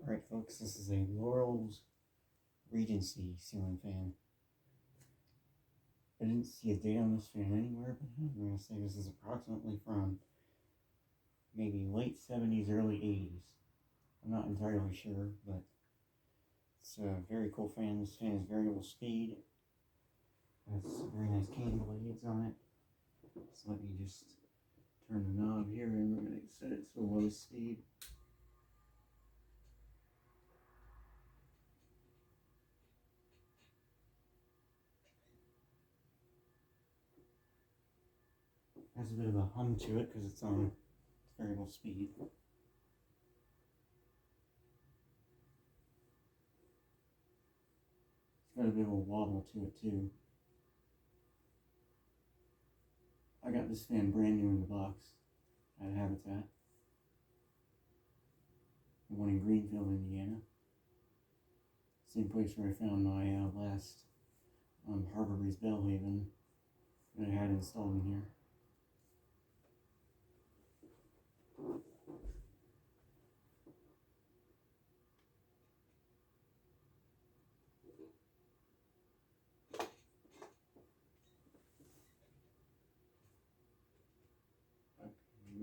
Alright folks, this is a Laurel's Regency ceiling fan. I didn't see a date on this fan anywhere, but I'm going to say this is approximately from maybe late 70s, early 80s. I'm not entirely sure, but it's a very cool fan. This fan is variable speed. Has very nice cane blades on it. So let me just turn the knob here and we're going to set it to the lowest speed. Has a bit of a hum to it because it's on variable speed. It's got a bit of a wobble to it too. I got this fan brand new in the box at Habitat. The one in Greenfield, Indiana. Same place where I found my last Harbor Breeze Bellhaven that I had installed in here.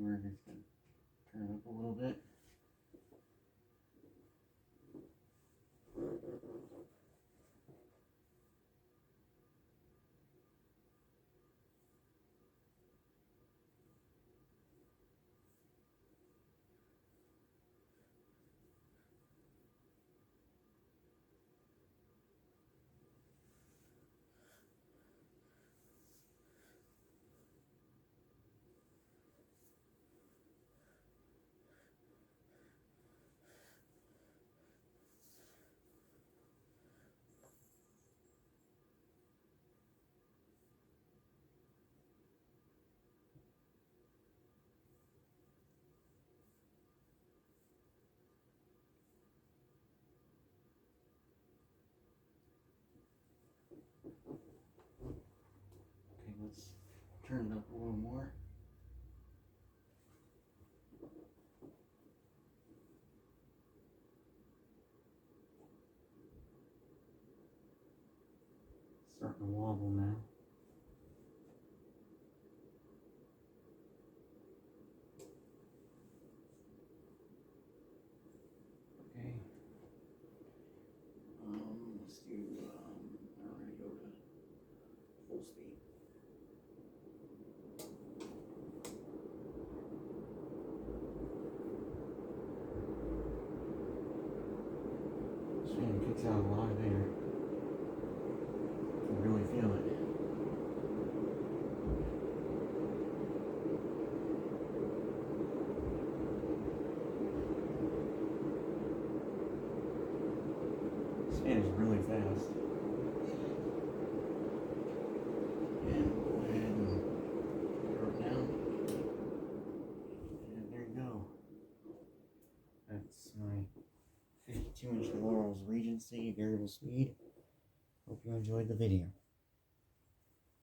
We're just going to turn it up a little bit. Okay, let's turn it up a little more. Starting to wobble now. Okay. Let's do, I'm ready to go to full speed. This fan kicks out a lot of air. You can really feel it. This fan is really fast. And we'll go ahead and throw it down. And there you go. That's my 52-inch Laurel's Regency variable speed. Hope you enjoyed the video.